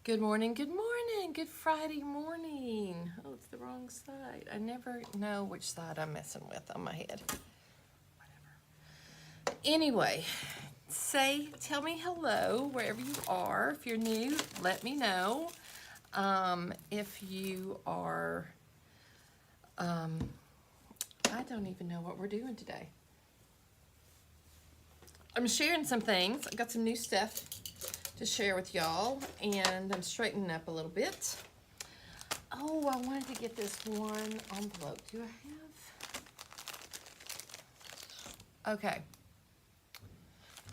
Good morning, good Friday morning. Oh, it's the wrong side. I never know which side I'm messing with on my head. Whatever. Anyway, tell me hello wherever you are. If you're new, let me know. If you are, I don't even know what we're doing today. I'm sharing some things. I got some new stuff to share with y'all, and I'm straightening up a little bit. Oh, I wanted to get this one envelope. Do I have? Okay.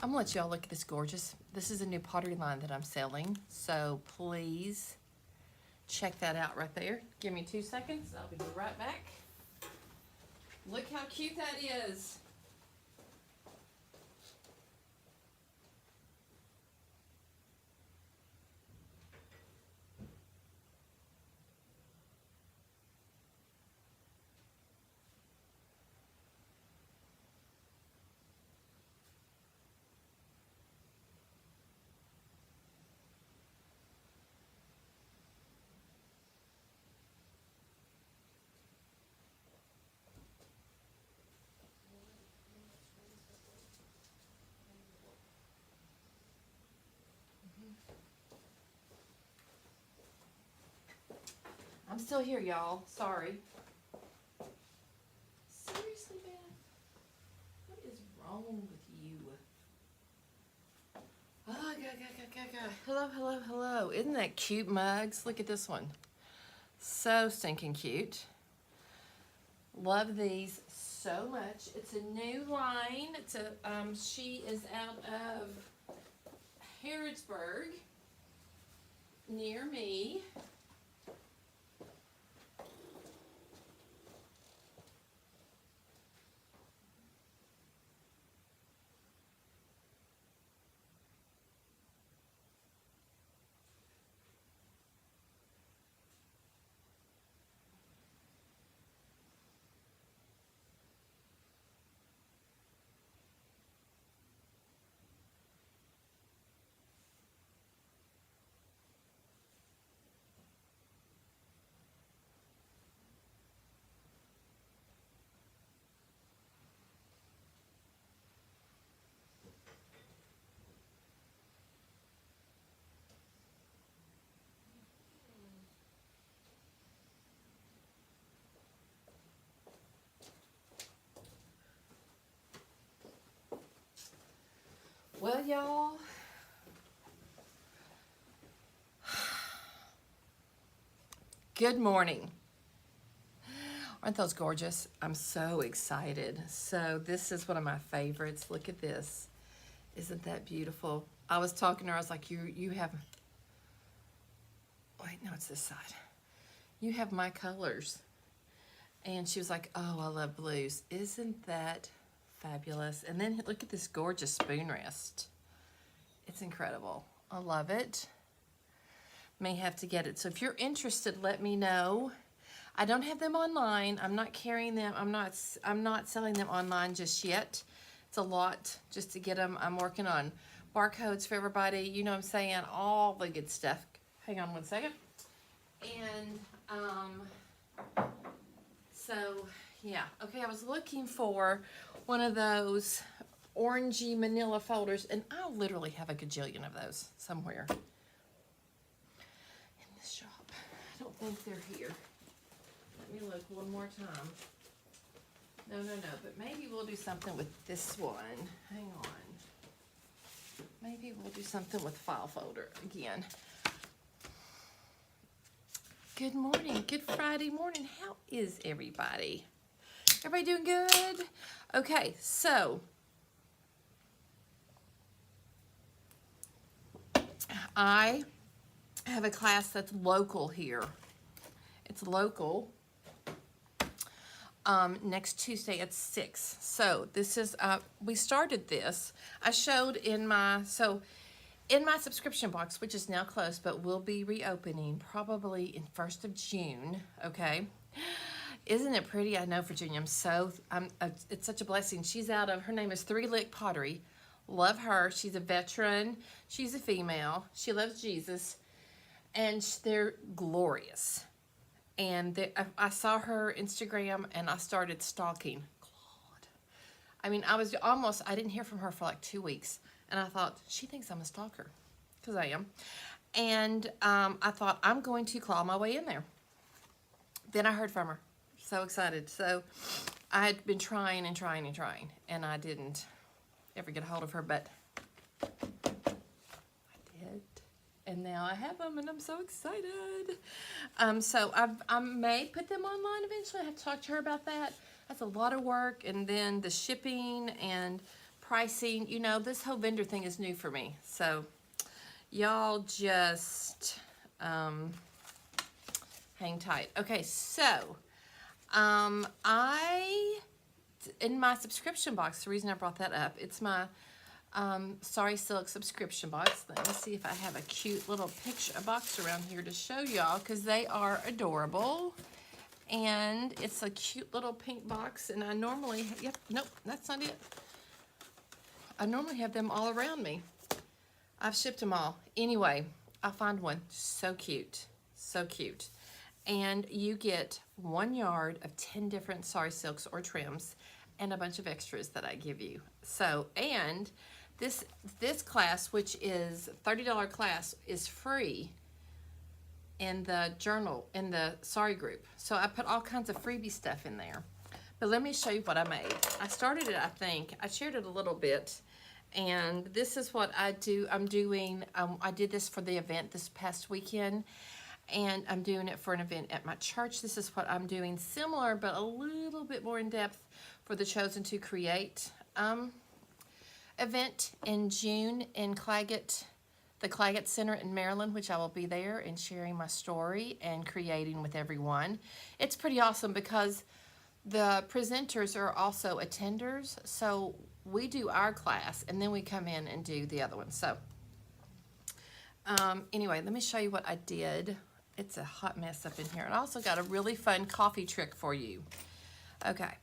I'm gonna let y'all look at this gorgeous. This is a new pottery line that I'm selling, so please check that out right there. Give me 2 seconds. I'll be right back. Look how cute that is. I'm still here, y'all. Sorry. Seriously, Beth? What is wrong with you? Oh, God. Hello. Isn't that cute, Mugs? Look at this one. So stinking cute. Love these so much. It's a new line. It's a she is out of Harrodsburg near me. Well, y'all, good morning. Aren't those gorgeous? I'm so excited. So this is one of my favorites. Look at this. Isn't that beautiful? I was talking to her. I was like, you have, wait, no, it's this side. You have my colors. And she was like, oh, I love blues. Isn't that fabulous? And then look at this gorgeous spoon rest. It's incredible. I love it. May have to get it. So if you're interested, let me know. I don't have them online. I'm not carrying them. I'm not selling them online just yet. It's a lot just to get them. I'm working on barcodes for everybody. You know what I'm saying? All the good stuff. Hang on 1 second. And so yeah. Okay, I was looking for one of those orangey manila folders, and I literally have a gajillion of those somewhere in this shop. I don't think they're here. Let me look one more time. No, but maybe we'll do something with this one. Hang on. Maybe we'll do something with file folder again. Good morning, good Friday morning. How is everybody? Everybody doing good? Okay, so I have a class that's local here. It's local. Next Tuesday at 6. So this is, we started this. I showed in my subscription box, which is now closed, but will be reopening probably in 1st of June, okay? Isn't it pretty? I know, Virginia, it's such a blessing. She's her name is Three Lick Pottery. Love her. She's a veteran. She's a female. She loves Jesus. and they're glorious. And I saw her Instagram, and I started stalking. Claude. I mean, I didn't hear from her for like 2 weeks, and I thought, she thinks I'm a stalker, because I am. And I thought, I'm going to claw my way in there. Then I heard from her. So excited. So I had been trying and trying and trying, and I didn't ever get a hold of her, but I did. And now I have them, and I'm so excited. So I may put them online eventually. I have to talk to her about that. That's a lot of work, and then the shipping and pricing. You know, this whole vendor thing is new for me. So y'all just hang tight. Okay, so in my subscription box, the reason I brought that up, it's my Sari Silk subscription box. Let me see if I have a cute little picture box around here to show y'all, because they are adorable. And it's a cute little pink box, and I normally, yep, nope, that's not it. I normally have them all around me. I've shipped them all. Anyway, I found one so cute, so cute. And you get 1 yard of 10 different Sari Silks or trims and a bunch of extras that I give you. So, and this class, which is $30 class, is free in the journal, in the Sari group. So I put all kinds of freebie stuff in there. But let me show you what I made. I started it, I think. I shared it a little bit. And this is what I do. I'm doing, I did this for the event this past weekend. And I'm doing it for an event at my church. This is what I'm doing, similar but a little bit more in depth, for the Chosen to Create event in June in Claggett, the Claggett Center in Maryland, which I will be there and sharing my story and creating with everyone. It's pretty awesome because the presenters are also attenders. So we do our class, and then we come in and do the other one. So anyway, let me show you what I did. It's a hot mess up in here. And I also got a really fun coffee trick for you. Okay,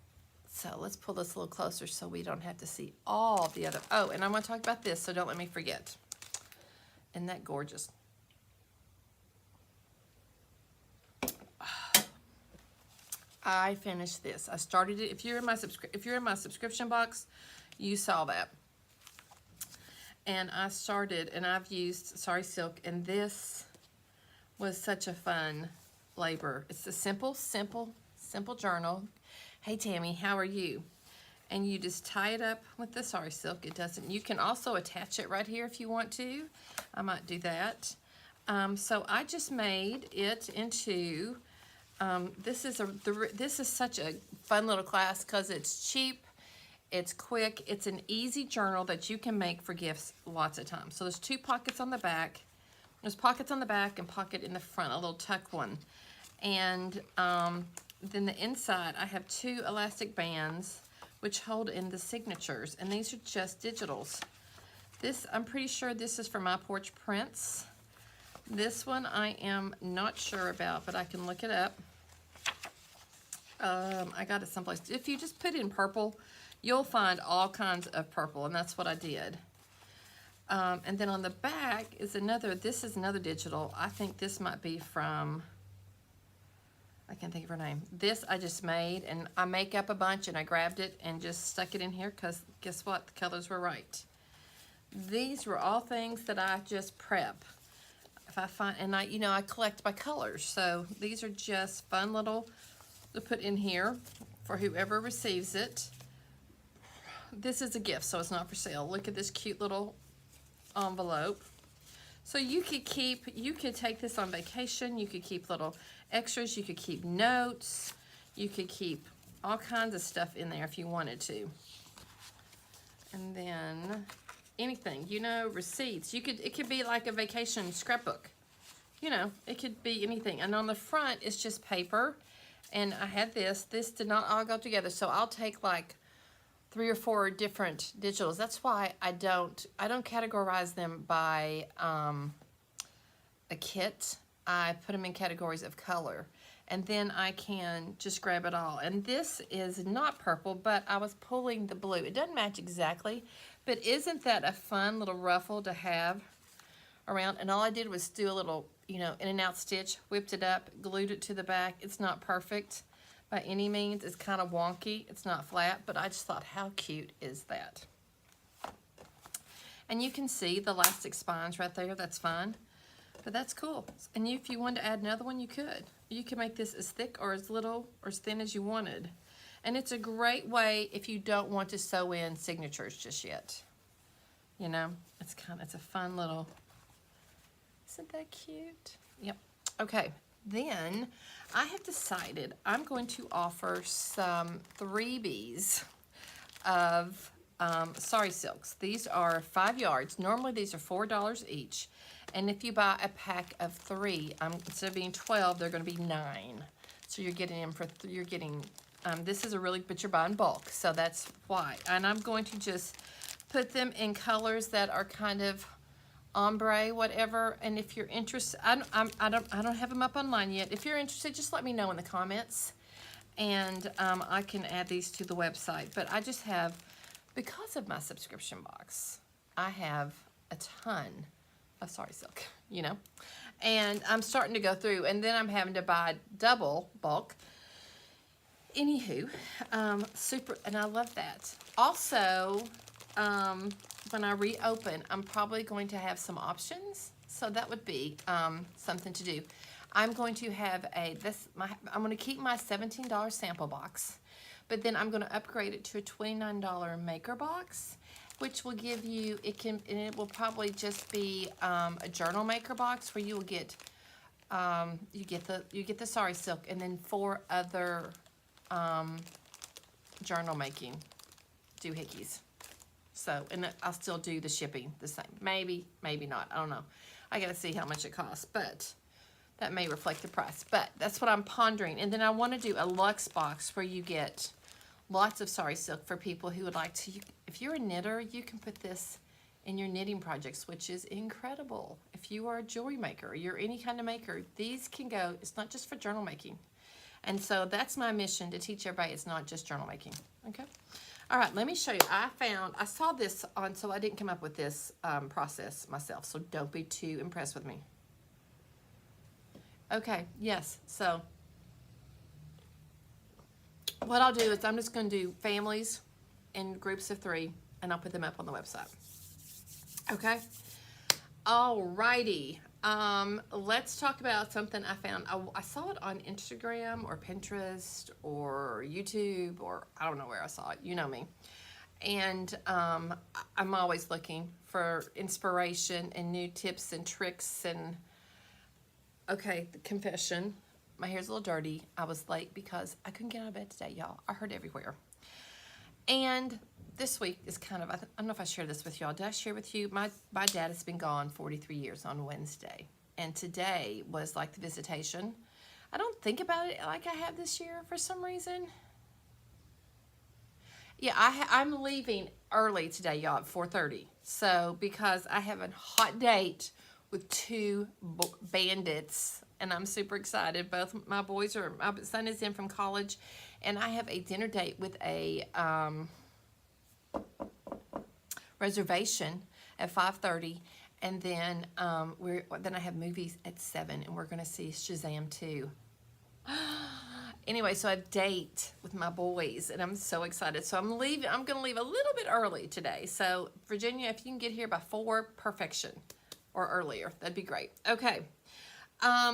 so let's pull this a little closer so we don't have to see all the other. Oh, and I'm going to talk about this, so don't let me forget. Isn't that gorgeous? I finished this. I started it. If you're in my subscription box, you saw that. And I started, and I've used Sari Silk, and this was such a fun labor. It's a simple journal. Hey Tammy, how are you? And you just tie it up with the Sari Silk. It doesn't, you can also attach it right here if you want to. I might do that. So I just made it into, this is such a fun little class because it's cheap, it's quick, it's an easy journal that you can make for gifts lots of times. So there's 2 pockets on the back. There's pockets on the back and pocket in the front, a little tuck one. And then the inside, I have 2 elastic bands which hold in the signatures, and these are just digitals. This, I'm pretty sure this is for My Porch Prints. This one I am not sure about, but I can look it up. I got it someplace. If you just put in purple, you'll find all kinds of purple, and that's what I did. And then on the back is this is another digital. I think this might be from, I can't think of her name. This I just made, and I make up a bunch, and I grabbed it and just stuck it in here because guess what? The colors were right. These were all things that I just prep. If I find, and I collect by colors. So these are just fun little to put in here for whoever receives it. This is a gift, so it's not for sale. Look at this cute little envelope. So you could take this on vacation. You could keep little extras. You could keep notes. You could keep all kinds of stuff in there if you wanted to. And then anything, receipts. It could be like a vacation scrapbook. It could be anything. And on the front, it's just paper. And I had this. This did not all go together. So I'll take like 3 or 4 different digitals. That's why I don't categorize them by a kit. I put them in categories of color, and then I can just grab it all. And this is not purple, but I was pulling the blue. It doesn't match exactly, but isn't that a fun little ruffle to have around, and all I did was do a little, you know, in and out stitch, whipped it up, glued it to the back. It's not perfect by any means. It's kind of wonky. It's not flat, but I just thought, how cute is that? And you can see the elastic spines right there. That's fine, but that's cool. And if you wanted to add another one, you could. You can make this as thick or as little or as thin as you wanted. And it's a great way if you don't want to sew in signatures just yet. You know, it's a fun little, isn't that cute? Yep. Okay, then I have decided I'm going to offer some freebies of Sari Silks. These are 5 yards. Normally these are $4 each. And if you buy a pack of 3, instead of being 12, they're going to be 9. So you're getting them for, this is a really, but you're buying bulk. So that's why. And I'm going to just put them in colors that are kind of ombre, whatever. And if you're interested, I don't have them up online yet. If you're interested, just let me know in the comments. And I can add these to the website. But I just have, because of my subscription box, I have a ton of Sari Silk, you know, and I'm starting to go through, and then I'm having to buy double bulk. Anywho, super, and I love that. Also, when I reopen, I'm probably going to have some options, so that would be something to do. I'm going to have I'm going to keep my $17 sample box, but then I'm going to upgrade it to a $29 maker box, which will give you, and it will probably just be a journal maker box where you will get, you get the Sari Silk and then 4 other journal making doohickeys. So, and I'll still do the shipping the same. Maybe, maybe not. I don't know. I got to see how much it costs, but that may reflect the price. But that's what I'm pondering. And then I want to do a luxe box where you get lots of Sari Silk for people who would like to. If you're a knitter, you can put this in your knitting projects, which is incredible. If you are a jewelry maker, or you're any kind of maker, these can go, it's not just for journal making. And so that's my mission, to teach everybody it's not just journal making, okay? All right, let me show you. I saw this on, so I didn't come up with this process myself, so don't be too impressed with me. Okay, yes, so what I'll do is I'm just going to do families in groups of 3, and I'll put them up on the website. Okay? Alrighty. Let's talk about something I found. I saw it on Instagram or Pinterest or YouTube, or I don't know where I saw it. You know me. And I'm always looking for inspiration and new tips and tricks. And okay, the confession. My hair's a little dirty. I was late because I couldn't get out of bed today, y'all. I hurt everywhere. And this week is kind of, I don't know if I shared this with y'all. Did I share with you? My dad has been gone 43 years on Wednesday. And today was like the visitation. I don't think about it like I have this year for some reason. Yeah, I'm leaving early today, y'all, at 4:30. So, because I have a hot date with 2 bandits, and I'm super excited. Both my boys my son is in from college, and I have a dinner date with a reservation at 5:30, and then then I have movies at 7, and we're gonna see Shazam 2. Anyway, so I date with my boys, and I'm so excited. So I'm gonna leave a little bit early today. So Virginia, if you can get here by 4, perfection, or earlier, that'd be great. Okay.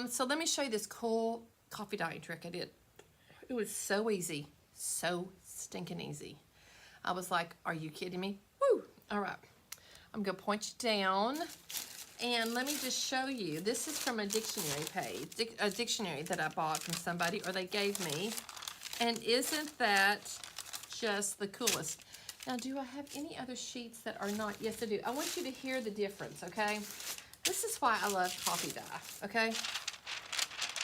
So let me show you this cool coffee dyeing trick I did. It was so easy, so stinking easy. I was like, are you kidding me? Woo! All right, I'm gonna point you down, and let me just show you. This is from a dictionary page, a dictionary that I bought from somebody, or they gave me. And isn't that just the coolest? Now, do I have any other sheets that are not? Yes, I do. I want you to hear the difference, okay? This is why I love coffee dye, okay?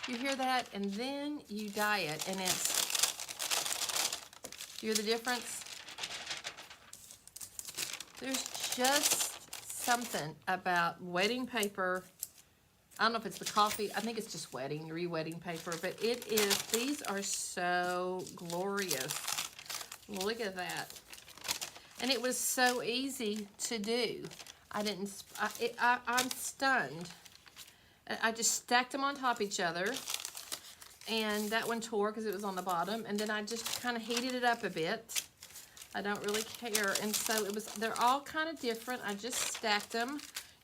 You hear that, and then you dye it, and it's, hear the difference? There's just something about wetting paper. I don't know if it's the coffee. I think it's just re-wetting paper, but it is, these are so glorious. Look at that. And it was so easy to do. I'm stunned. I just stacked them on top of each other, and that one tore because it was on the bottom, and then I just kind of heated it up a bit. I don't really care, and so they're all kind of different. I just stacked them.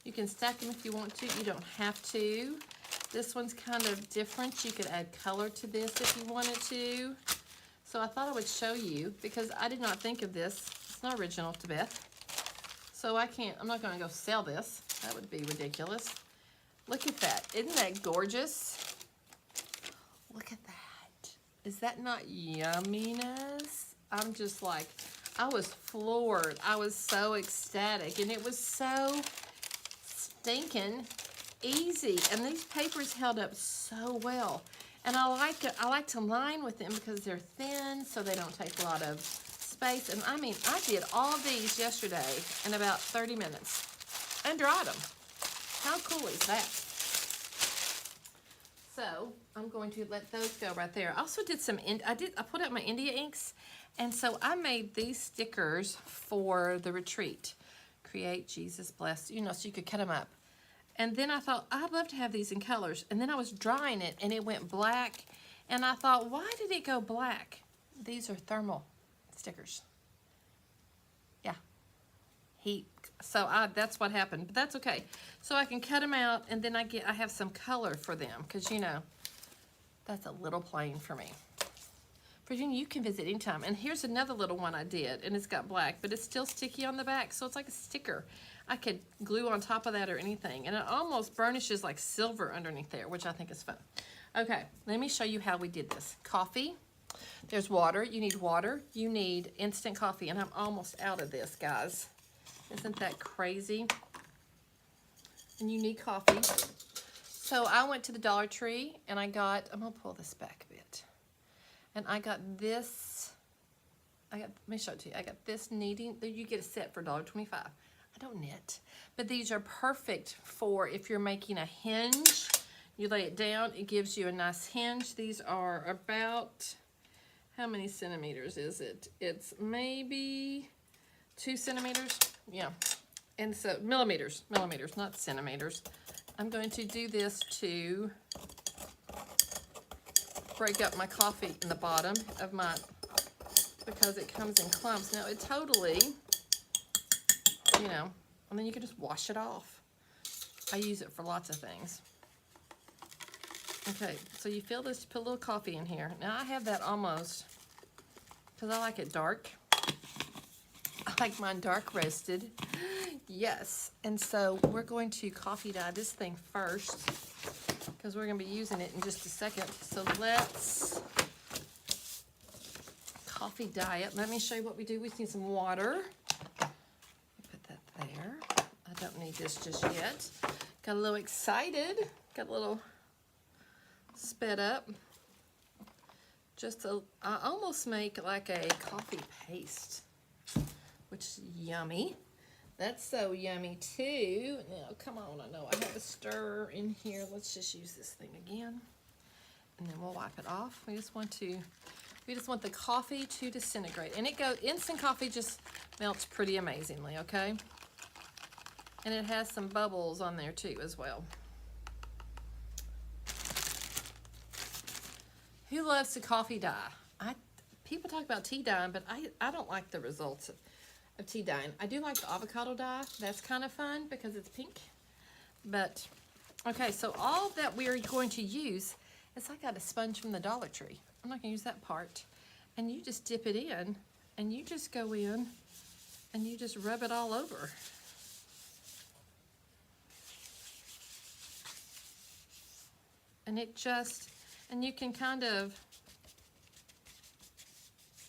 You can stack them if you want to. You don't have to. This one's kind of different. You could add color to this if you wanted to. So I thought I would show you because I did not think of this. It's not original to Beth. So I'm not going to go sell this. That would be ridiculous. Look at that. Isn't that gorgeous? Look at that. Is that not yumminess? I'm just like, I was floored. I was so ecstatic. And it was so stinking easy. And these papers held up so well. And I like to line with them because they're thin, so they don't take a lot of space. And I mean, I did all of these yesterday in about 30 minutes and dried them. How cool is that? So I'm going to let those go right there. I also did I put out my India inks, and so I made these stickers for the retreat. Create, Jesus bless, so you could cut them up. And then I thought, I'd love to have these in colors. And then I was drying it, and it went black. And I thought, why did it go black? These are thermal stickers. Yeah. Heat. So that's what happened. But that's okay. So I can cut them out, and then I have some color for them. Because, that's a little plain for me. Virginia, you can visit anytime. And here's another little one I did, and it's got black, but it's still sticky on the back, so it's like a sticker. I could glue on top of that or anything, and it almost burnishes like silver underneath there, which I think is fun. Okay, let me show you how we did this. Coffee, there's water. You need water. You need instant coffee, and I'm almost out of this, guys. Isn't that crazy? And you need coffee. So I went to the Dollar Tree, and I'm going to pull this back a bit. And I got this, let me show it to you. I got this knitting, you get a set for $1.25. I don't knit, but these are perfect for if you're making a hinge. You lay it down, it gives you a nice hinge. These are about, how many centimeters is it? It's maybe 2 centimeters, yeah. And so, millimeters, not centimeters. I'm going to do this to break up my coffee in the bottom of my, because it comes in clumps. Now it totally, and then you can just wash it off. I use it for lots of things. Okay, so you fill this, put a little coffee in here. Now I have that almost, because I like it dark. I like mine dark roasted. Yes, and so we're going to coffee dye this thing first, because we're going to be using it in just a second. So let's coffee dye it. Let me show you what we do. We need some water. Put that there. I don't need this just yet. Got a little excited. Got a little sped up. I almost make like a coffee paste, which is yummy. That's so yummy too. Now, come on, I know I have a stir in here. Let's just use this thing again. And then we'll wipe it off. We just want the coffee to disintegrate. And instant coffee just melts pretty amazingly, okay? And it has some bubbles on there too as well. Who loves the coffee dye? People talk about tea dyeing, but I don't like the results of tea dyeing. I do like the avocado dye. That's kind of fun because it's pink. But, okay, so all that we are going to use is I got a sponge from the Dollar Tree. I'm not going to use that part. And you just dip it in, and you just go in, and you just rub it all over. And and you can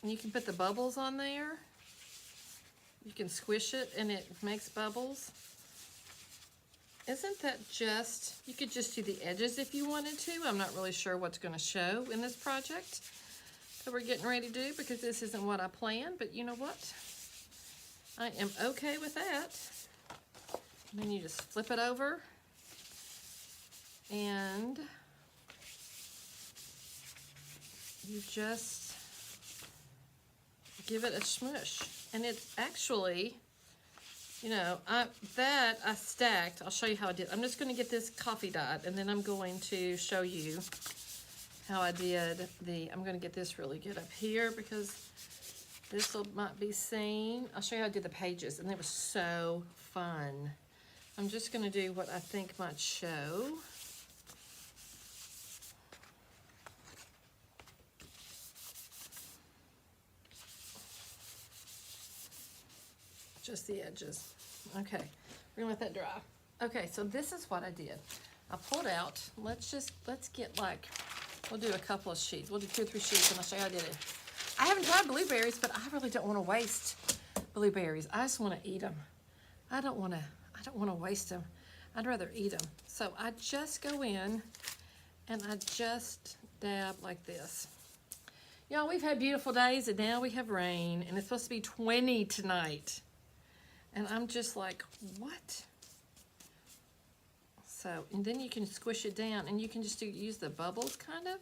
you can put the bubbles on there. You can squish it and it makes bubbles. Isn't that you could just do the edges if you wanted to. I'm not really sure what's going to show in this project that we're getting ready to do because this isn't what I planned, but you know what? I am okay with that. And then you just flip it over and you just give it a smush. And it's actually You know, I stacked. I'll show you how I did. I'm just going to get this coffee dyed, and then I'm going to show you how I did I'm going to get this really good up here because this might be seen. I'll show you how I did the pages, and it was so fun. I'm just going to do what I think might show. Just the edges. Okay, we're gonna let that dry. Okay, so this is what I did. I pulled out, let's get like, we'll do a couple of sheets. We'll do 2 or 3 sheets and I'll show you how I did it. I haven't tried blueberries, but I really don't wanna waste blueberries. I just wanna eat them. I don't wanna waste them. I'd rather eat them. So I just go in and I just dab like this. Y'all, we've had beautiful days and now we have rain and it's supposed to be 20 tonight. And I'm just like, what? So, and then you can squish it down and you can just use the bubbles kind of,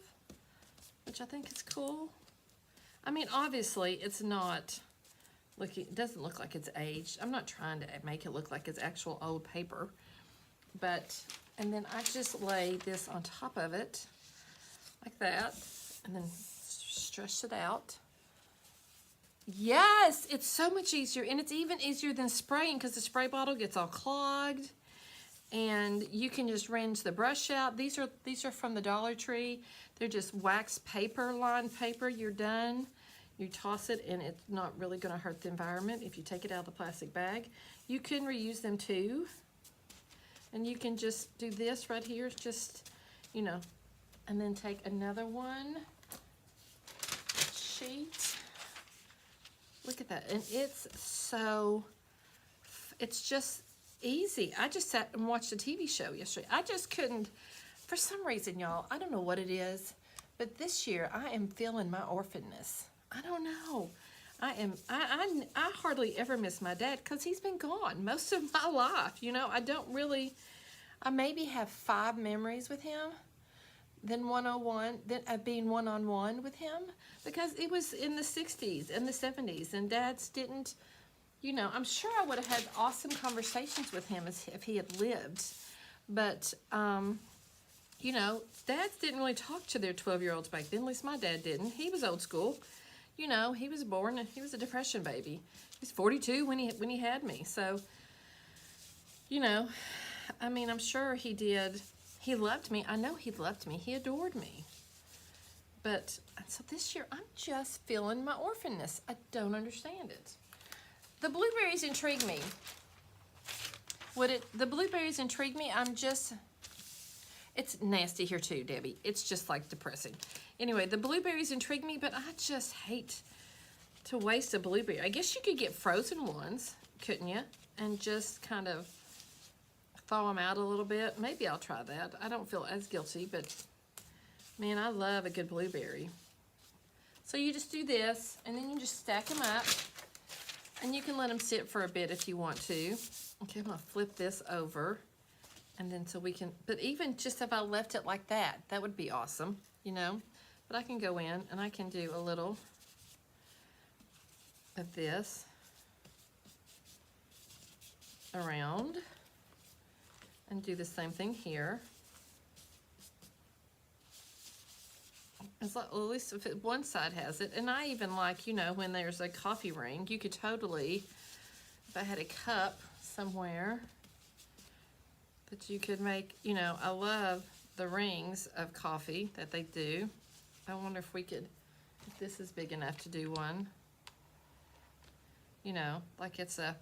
which I think is cool. I mean, obviously it's not, look, it doesn't look like it's aged. I'm not trying to make it look like it's actual old paper, but, and then I just lay this on top of it like that and then stretch it out. Yes, it's so much easier, and it's even easier than spraying because the spray bottle gets all clogged, and you can just rinse the brush out. These are from the Dollar Tree. They're just wax paper, lined paper. You're done. You toss it, and it's not really going to hurt the environment if you take it out of the plastic bag. You can reuse them too, and you can just do this right here, just, you know, and then take another sheet. Look at that, and it's just easy. I just sat and watched a TV show yesterday. I just couldn't, for some reason, y'all, I don't know what it is, but this year I am feeling my orphanness. I don't know. I hardly ever miss my dad because he's been gone most of my life. You know, I maybe have 5 memories with him. Then 101, then being one-on-one with him, because it was in the 60s and the 70s, and dads didn't, you know, I'm sure I would have had awesome conversations with him if he had lived, but, you know, dads didn't really talk to their 12-year-olds back then. At least my dad didn't. He was old school. You know, he was born, he was a Depression baby. He was 42 when he had me, so, you know, I mean, I'm sure he did. He loved me. I know he loved me. He adored me. But, so this year, I'm just feeling my orphanness. I don't understand it. The blueberries intrigue me. The blueberries intrigue me. It's nasty here too, Debbie. It's just like depressing. Anyway, the blueberries intrigue me, but I just hate to waste a blueberry. I guess you could get frozen ones, couldn't you? And just kind of thaw them out a little bit. Maybe I'll try that. I don't feel as guilty, but man, I love a good blueberry. So you just do this, and then you just stack them up, and you can let them sit for a bit if you want to. Okay, I'm gonna flip this over, and then so we can, but even just if I left it like that, that would be awesome, you know? But I can go in, and I can do a little of this around, and do the same thing here. It's like, well, at least if one side has it. And I even like, you know, when there's a coffee ring, you could totally, if I had a cup somewhere, that you could make, you know, I love the rings of coffee that they do. I wonder if this is big enough to do one. You know, like it's a,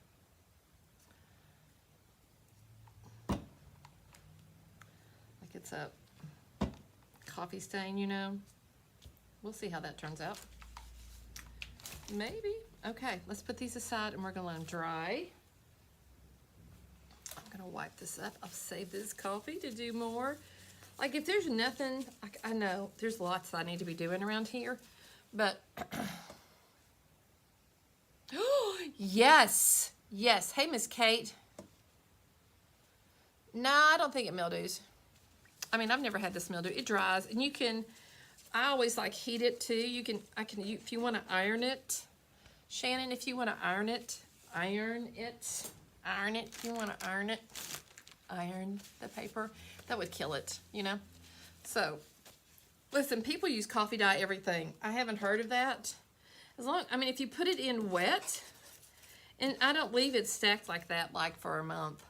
coffee stain, you know. We'll see how that turns out. Maybe. Okay, let's put these aside and we're gonna let them dry. I'm gonna wipe this up. I'll save this coffee to do more. Like if there's nothing, I know there's lots that I need to be doing around here, but yes, yes. Hey, Miss Kate. No, I don't think it mildews. I mean, I've never had this mildew. It dries, and you can, I always like heat it too. If you want to iron it, Shannon, if you want to iron it, iron it, if you want to iron it, iron the paper, that would kill it, you know? So, listen, people use coffee dye everything. I haven't heard of that. I mean, if you put it in wet, and I don't leave it stacked like that, like for a month.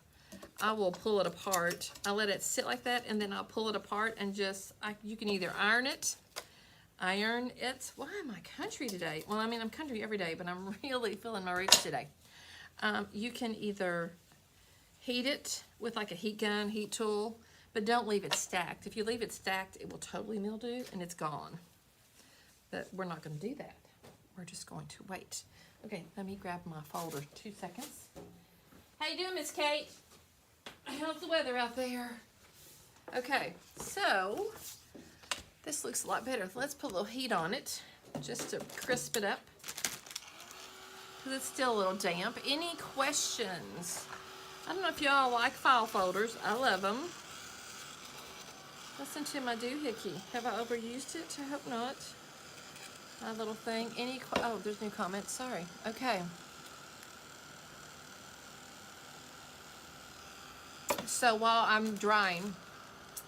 I will pull it apart. I let it sit like that, and then I'll pull it apart and you can either iron it. Why am I country today? Well, I mean, I'm country every day, but I'm really feeling my roots today. You can either heat it with like a heat gun, heat tool, but don't leave it stacked. If you leave it stacked, it will totally mildew and it's gone. But we're not going to do that. We're just going to wait. Okay, let me grab my folder. 2 seconds. How you doing, Miss Kate? How's the weather out there? Okay, so this looks a lot better. Let's put a little heat on it just to crisp it up, because it's still a little damp. Any questions? I don't know if y'all like file folders. I love them. Listen to my doohickey. Have I overused it? I hope not. My little thing. Oh, there's new comments. Sorry. Okay. So while I'm drying,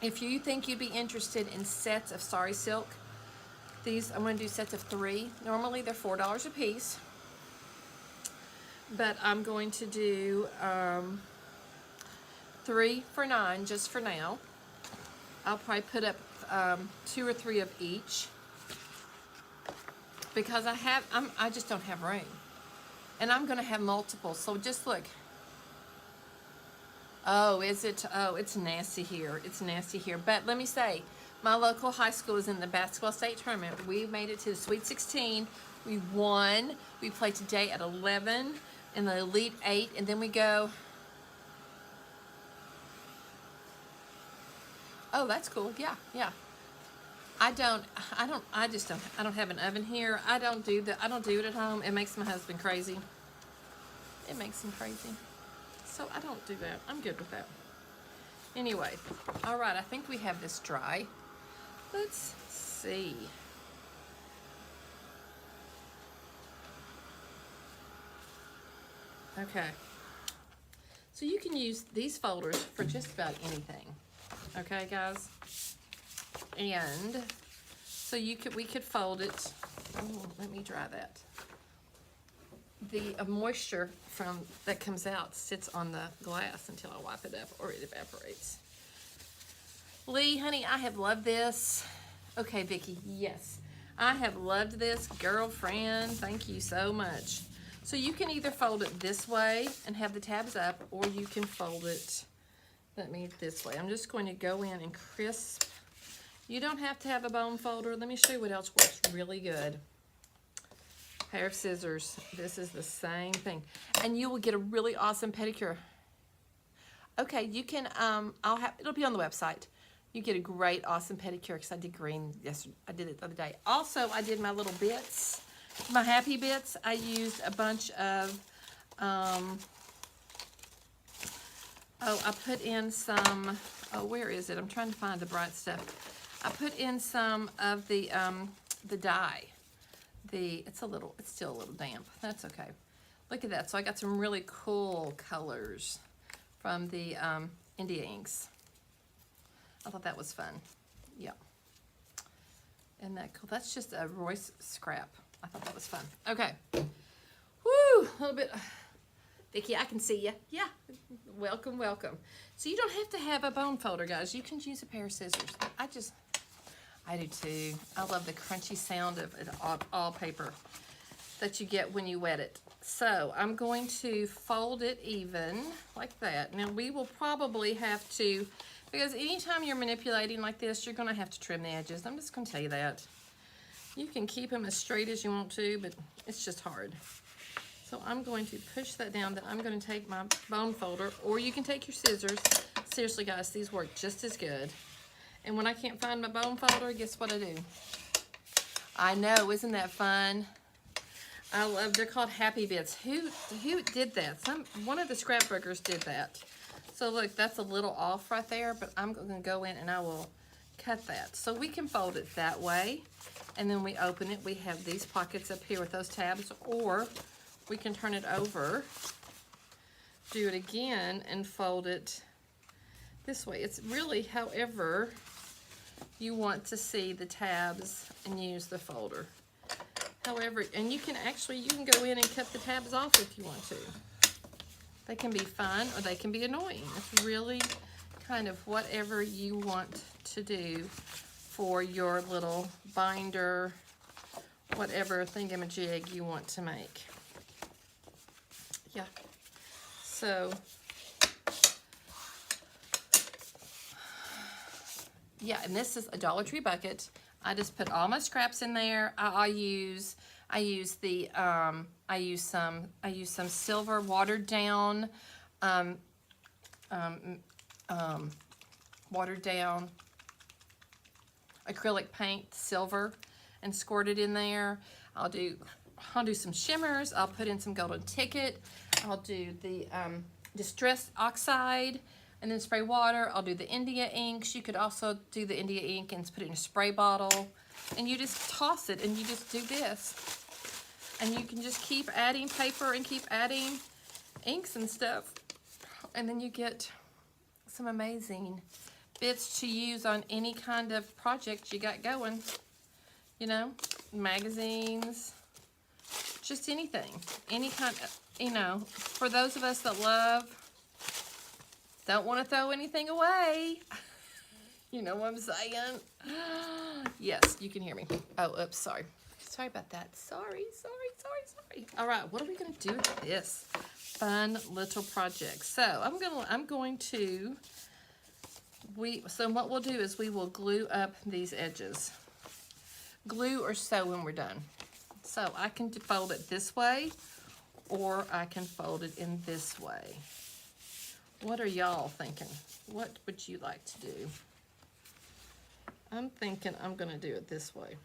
if you think you'd be interested in sets of Sari Silk, these, I'm going to do sets of 3. Normally they're $4 a piece, but I'm going to do 3 for $9 just for now. I'll probably put up 2 or 3 of each, because I just don't have room, and I'm going to have multiple. So just look. Oh, is it? Oh, it's nasty here. It's nasty here. But let me say, my local high school is in the basketball state tournament. We made it to the Sweet 16. We won. We play today at 11 in the Elite 8, and then we go. Oh, that's cool. Yeah, yeah. I don't have an oven here. I don't do it at home. It makes my husband crazy. It makes him crazy. So I don't do that. I'm good with that. Anyway, all right, I think we have this dry. Let's see. Okay. So you can use these folders for just about anything. Okay, guys? And so we could fold it. Oh, let me dry that. The moisture that comes out sits on the glass until I wipe it up, or it evaporates. Lee, honey, I have loved this. Okay, Vicki, yes. I have loved this, girlfriend. Thank you so much. So you can either fold it this way and have the tabs up, or you can fold it, this way. I'm just going to go in and crisp. You don't have to have a bone folder. Let me show you what else works really good. Pair of scissors. This is the same thing, and you will get a really awesome pedicure. Okay, you can. It'll be on the website. You get a great, awesome pedicure, because I did green. Yes, I did it the other day. Also, I did my little bits, my happy bits. I used a bunch of. I put in some. Oh, where is it? I'm trying to find the bright stuff. I put in some of the dye. It's still a little damp. That's okay. Look at that. So I got some really cool colors from the India inks. I thought that was fun. Yeah. Isn't that cool? That's just a Royce scrap. I thought that was fun. Okay. Woo! A little bit. Vicki, I can see you. Yeah. Welcome, welcome. So you don't have to have a bone folder, guys. You can use a pair of scissors. I do too. I love the crunchy sound of it, all paper that you get when you wet it. So I'm going to fold it even like that. Now we will probably have to, because anytime you're manipulating like this, you're going to have to trim the edges. I'm just going to tell you that. You can keep them as straight as you want to, but it's just hard. So I'm going to push that down. Then I'm going to take my bone folder, or you can take your scissors. Seriously, guys, these work just as good. And when I can't find my bone folder, guess what I do? I know, isn't that fun? I love, they're called Happy Bits. Who did that? One of the scrapbookers did that. So look, that's a little off right there, but I'm going to go in and I will cut that. So we can fold it that way, and then we open it. We have these pockets up here with those tabs, or we can turn it over do it again and fold it this way. It's really however you want to see the tabs and use the folder. However, and you can go in and cut the tabs off if you want to. They can be fun or they can be annoying. It's really kind of whatever you want to do for your little binder, whatever thingamajig you want to make. Yeah. So, yeah, and this is a Dollar Tree bucket. I just put all my scraps in there. I use some silver watered down acrylic paint, silver, and squirt it in there. I'll do some shimmers. I'll put in some golden ticket. I'll do the distress oxide and then spray water. I'll do the India inks. You could also do the India ink and put it in a spray bottle. And you just toss it and you just do this. And you can just keep adding paper and keep adding inks and stuff. And then you get some amazing bits to use on any kind of project you got going. You know, magazines, just anything. Any kind of, you know, for those of us that don't want to throw anything away. You know what I'm saying? Yes, you can hear me. Oh, oops, sorry. Sorry about that. Sorry. All right, what are we gonna do with this fun little project? So so what we'll do is we will glue up these edges. Glue or sew when we're done. So I can fold it this way, or I can fold it in this way. What are y'all thinking? What would you like to do? I'm thinking I'm gonna do it this way.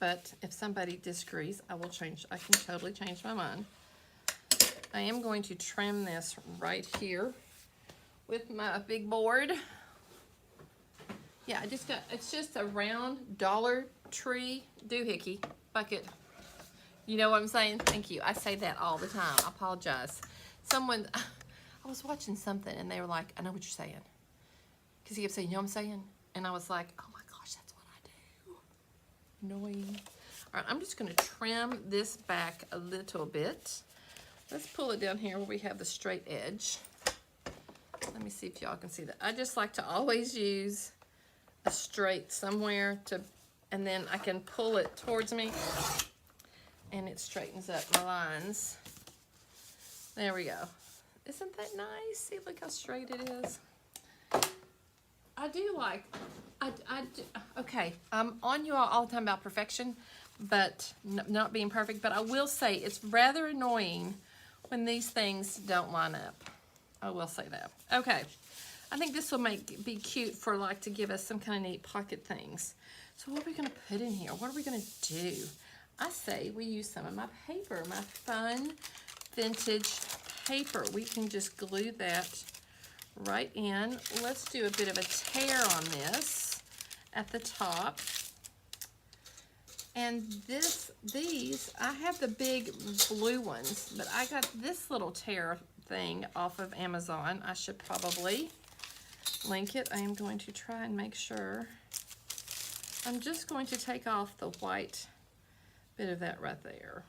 But if somebody disagrees, I can totally change my mind. I am going to trim this right here with my big board. Yeah, it's just a round Dollar Tree doohickey bucket. You know what I'm saying? Thank you. I say that all the time. I apologize. I was watching something and they were like, I know what you're saying. Because he kept saying, you know what I'm saying? And I was like, oh my gosh, that's what I do. Annoying. All right, I'm just going to trim this back a little bit. Let's pull it down here where we have the straight edge. Let me see if y'all can see that. I just like to always use a straight somewhere and then I can pull it towards me and it straightens up my lines. There we go. Isn't that nice? See, look how straight it is. Okay, I'm on you all the time about perfection, but not being perfect, but I will say it's rather annoying when these things don't line up. I will say that. Okay, I think this will be cute for to give us some kind of neat pocket things. So what are we gonna put in here? What are we gonna do? I say we use some of my paper, my fun vintage paper. We can just glue that right in. Let's do a bit of a tear on this at the top. And these, I have the big blue ones, but I got this little tear thing off of Amazon. I should probably link it. I am going to try and make sure. I'm just going to take off the white bit of that right there.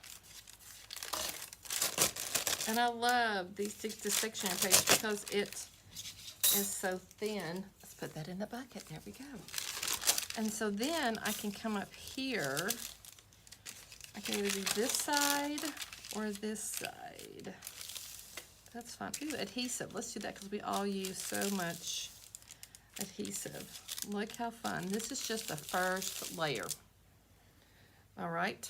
And I love this dictionary page because it is so thin. Let's put that in the bucket. There we go. And so then I can come up here. I can either do this side or this side. That's fine. Ooh, adhesive. Let's do that because we all use so much adhesive. Look how fun. This is just the first layer. All right.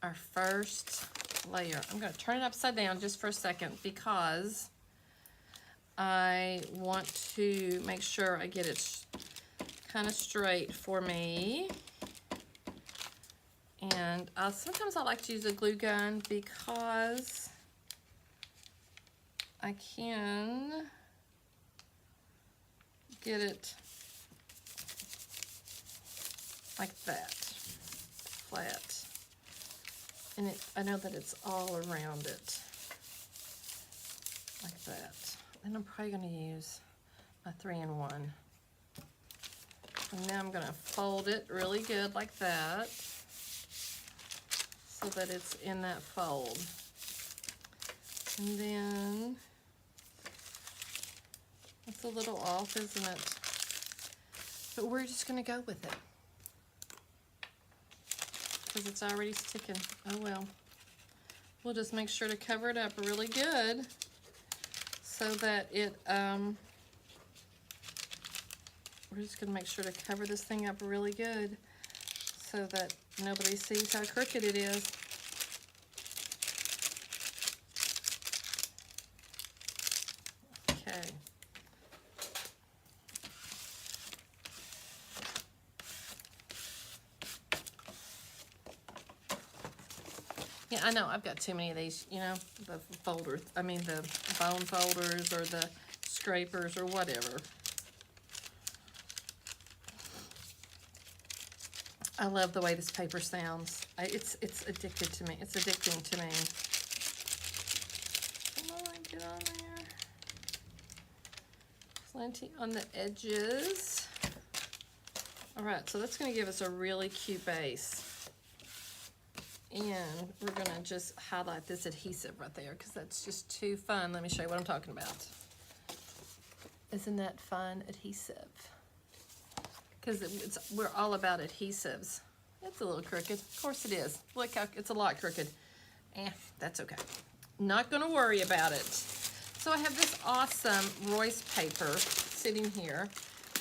Our first layer. I'm going to turn it upside down just for a second because I want to make sure I get it kind of straight for me. And sometimes I like to use a glue gun because I can get it like that, flat. And I know that it's all around it, like that. And I'm probably going to use my 3-in-1. And now I'm going to fold it really good like that, so that it's in that fold. And then, it's a little off, isn't it? But we're just going to go with it, because it's already sticking. Oh well. We'll just make sure to cover it up really good, so that it, we're just going to make sure to cover this thing up really good, so that nobody sees how crooked it is. Okay. Yeah, I know, I've got too many of these, you know, the folders, I mean the bone folders or the scrapers or whatever. I love the way this paper sounds. It's addicted to me. It's addicting to me. Come on, get on there. Plenty on the edges. All right, so that's going to give us a really cute base. And we're going to just highlight this adhesive right there, because that's just too fun. Let me show you what I'm talking about. Isn't that fun? Adhesive. Because we're all about adhesives. It's a little crooked. Of course it is. Look how it's a lot crooked. That's okay. Not going to worry about it. So I have this awesome Royce paper sitting here,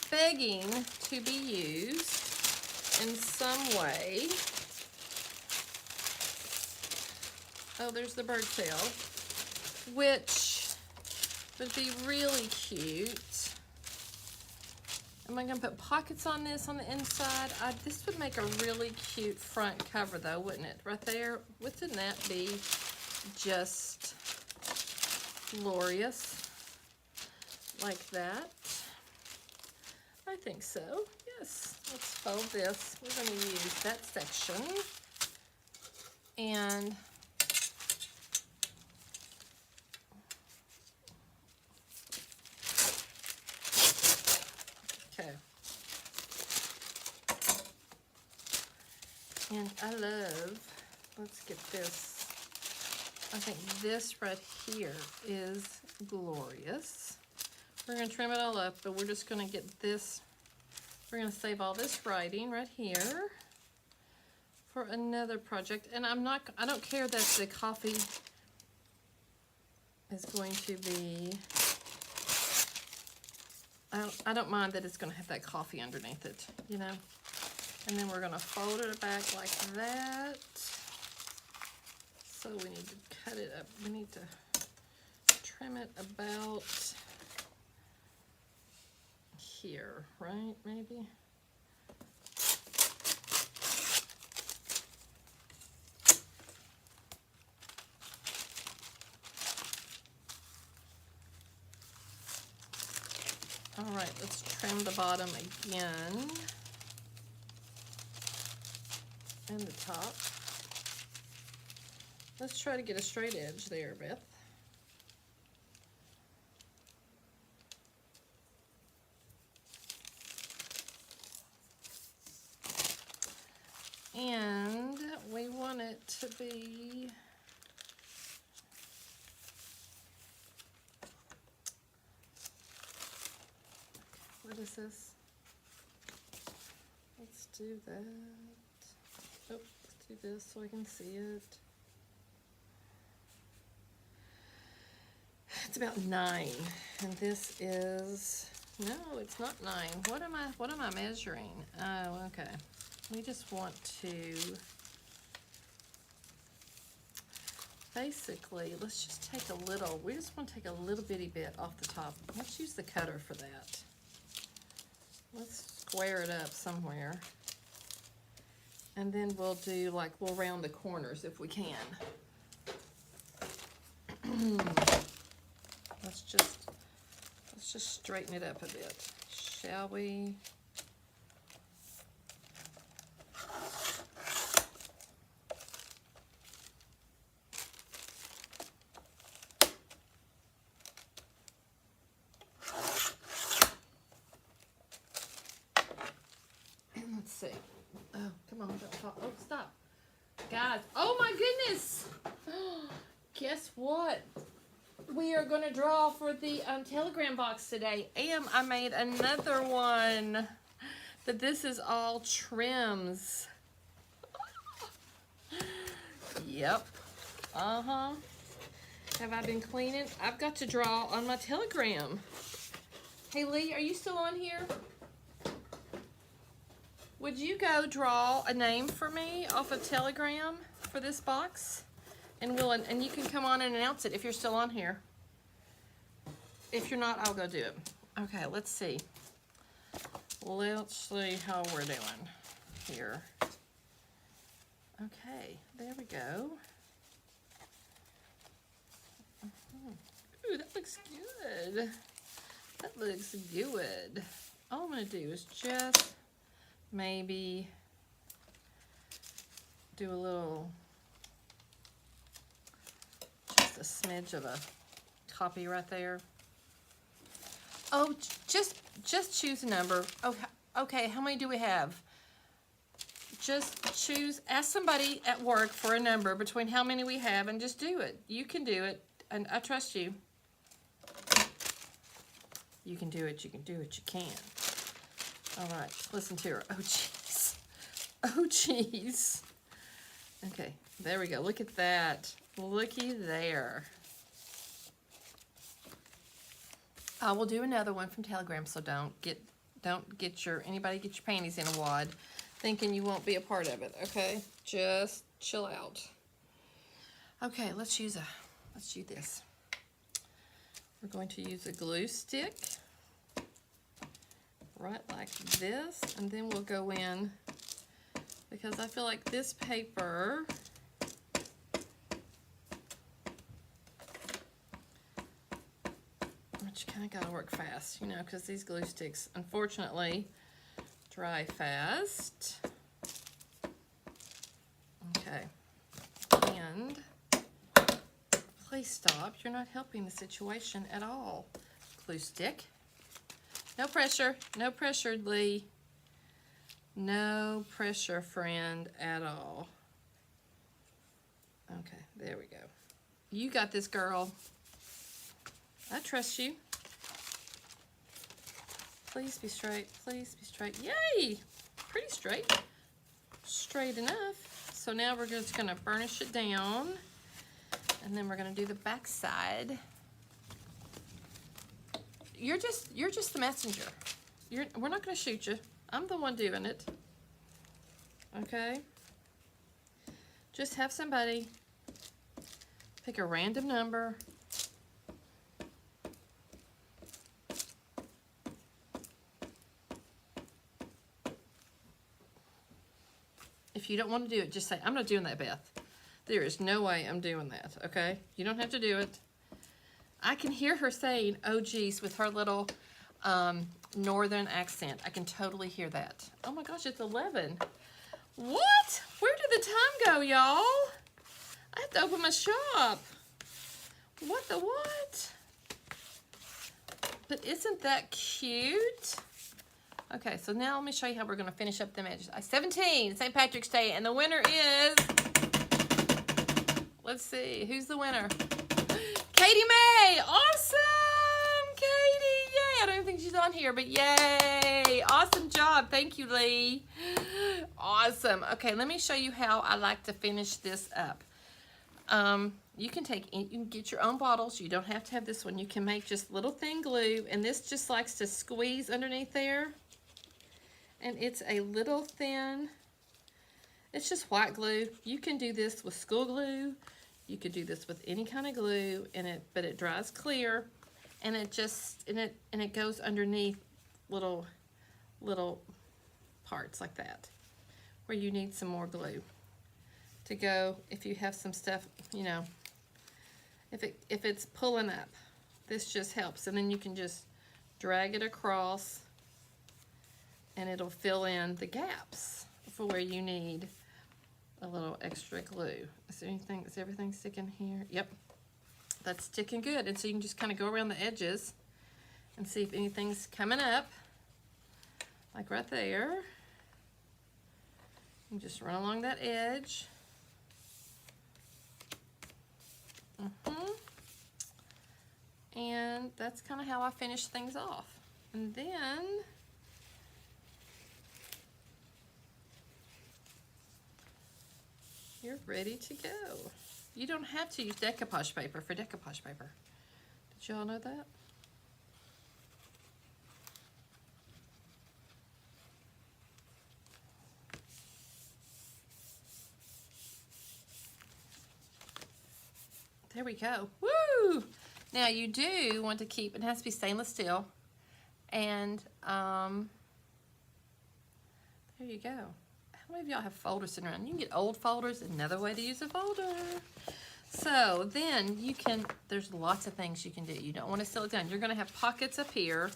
begging to be used in some way. Oh, there's the bird tail, which would be really cute. Am I going to put pockets on this on the inside? This would make a really cute front cover though, wouldn't it? Right there. Wouldn't that be just glorious? Like that. I think so. Yes. Let's fold this. We're going to use that section. And okay. And I love, let's get this. I think this right here is glorious. We're going to trim it all up, but we're just going to get this. We're going to save all this writing right here for another project. And I don't care that the coffee is going to be, I don't mind that it's going to have that coffee underneath it, you know. And then we're going to fold it back like that. So we need to cut it up. We need to trim it about here, right? Maybe. All right, let's trim the bottom again. And the top. Let's try to get a straight edge there, Beth. And we want it to be what is this? Let's do that. Oh, let's do this so I can see it. It's about 9, and this is, no, it's not 9. What am I measuring? Oh, okay. We just want to, basically, let's just take a little, we just want to take a little bitty bit off the top. Let's use the cutter for that. Let's square it up somewhere. And then we'll do, like, we'll round the corners if we can. Let's just straighten it up a bit, shall we? see. Oh, come on, don't fall. Oh, stop. Guys, oh my goodness. Guess what? We are going to draw for the Telegram box today. And I made another one. But this is all trims. Yep. Uh-huh. Have I been cleaning? I've got to draw on my Telegram. Hey, Lee, are you still on here? Would you go draw a name for me off of Telegram for this box? And you can come on and announce it if you're still on here. If you're not, I'll go do it. Okay, let's see. Let's see how we're doing here. Okay, there we go. Ooh, that looks good. That looks good. All I'm going to do is just maybe do a little, just a smidge of a copy right there. Oh, just choose a number. Okay, how many do we have? Just choose, ask somebody at work for a number between how many we have and just do it. You can do it, and I trust you. You can do it, you can do it, you can. All right, listen to her. Oh, jeez. Oh, jeez. Okay, there we go. Look at that. Looky there. I will do another one from Telegram, so don't get anybody get your panties in a wad thinking you won't be a part of it, okay? Just chill out. Okay, let's use this. We're going to use a glue stick right like this, and then we'll go in, because I feel like this paper you kind of got to work fast, you know, because these glue sticks, unfortunately, dry fast. Okay. And please stop. You're not helping the situation at all. Glue stick. No pressure. No pressure, Lee. No pressure, friend, at all. Okay, there we go. You got this, girl. I trust you. Please be straight. Please be straight. Yay! Pretty straight. Straight enough. So now we're just going to burnish it down. And then we're going to do the back side. You're just the messenger. We're not going to shoot you. I'm the one doing it. Okay? Just have somebody pick a random number. If you don't want to do it, just say, I'm not doing that, Beth. There is no way I'm doing that, okay? You don't have to do it. I can hear her saying, oh, geez, with her little northern accent. I can totally hear that. Oh, my gosh, it's 11. What? Where did the time go, y'all? I have to open my shop. What the what? But isn't that cute? Okay, so now let me show you how we're going to finish up them edges. 17, St. Patrick's Day, and the winner is, let's see, who's the winner? Katie May! Awesome! Katie, yay! I don't even think she's on here, but yay! Awesome job. Thank you, Lee. Awesome. Okay, let me show you how I like to finish this up. You can get your own bottles. You don't have to have this one. You can make just little thin glue, and this just likes to squeeze underneath there. And it's a little thin, it's just white glue. You can do this with school glue. You could do this with any kind of glue, but it dries clear, and it goes underneath little parts like that, where you need some more glue to go. If you have some stuff, you know, if it's pulling up, this just helps, and then you can just drag it across, and it'll fill in the gaps for where you need a little extra glue. Is everything sticking here? Yep, that's sticking good. And so you can just kind of go around the edges and see if anything's coming up, like right there. You just run along that edge. And that's kind of how I finish things off. And then you're ready to go. You don't have to use decoupage paper for decoupage paper. Did y'all know that? There we go. Woo! Now you do want to keep, it has to be stainless steel. And there you go. How many of y'all have folders sitting around? You can get old folders, another way to use a folder. So then you can, there's lots of things you can do. You don't want to seal it down. You're going to have pockets up here,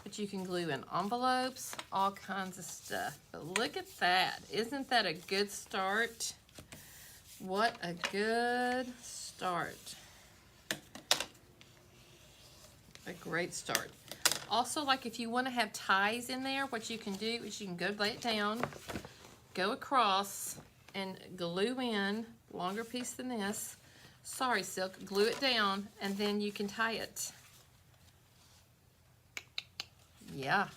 but you can glue in envelopes, all kinds of stuff. But look at that. Isn't that a good start? What a good start. A great start. Also, like if you want to have ties in there, what you can do is you can go lay it down, go across, and glue in, longer piece than this. Sorry, silk, glue it down, and then you can tie it. Yeah.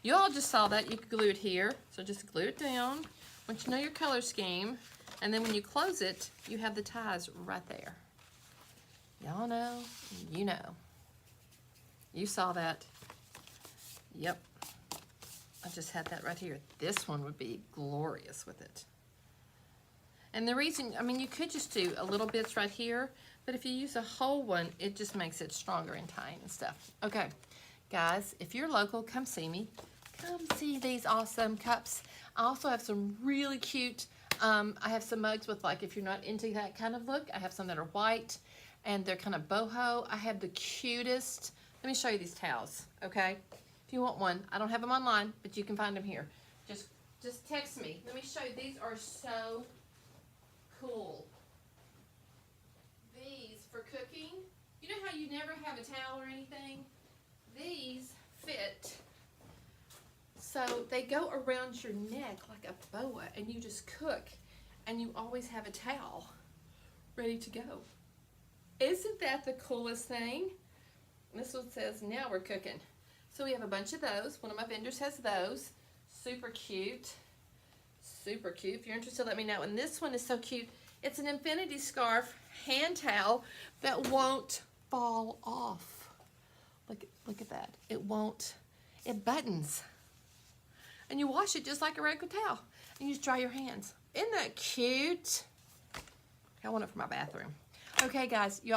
You all just saw that. You could glue it here, so just glue it down. Once you know your color scheme, and then when you close it, you have the ties right there. Y'all know, you know. You saw that. Yep. I just had that right here. This one would be glorious with it. And the reason, I mean, you could just do a little bits right here, but if you use a whole one, it just makes it stronger in tying and stuff. Okay, guys, if you're local, come see me. Come see these awesome cups. I also have some really cute, I have some mugs with, like, if you're not into that kind of look, I have some that are white, and they're kind of boho. I have the cutest. Let me show you these towels, okay? If you want one, I don't have them online, but you can find them here. Just text me. Let me show you. These are so cool. These for cooking. You know how you never have a towel or anything? These fit. So they go around your neck like a boa, and you just cook, and you always have a towel ready to go. Isn't that the coolest thing? This one says, now we're cooking. So we have a bunch of those. One of my vendors has those. Super cute. Super cute. If you're interested, let me know. And this one is so cute. It's an infinity scarf hand towel that won't fall off. Look at that. It won't. It buttons. And you wash it just like a regular towel. And you just dry your hands. Isn't that cute? I want it for my bathroom. Okay, guys. Y'all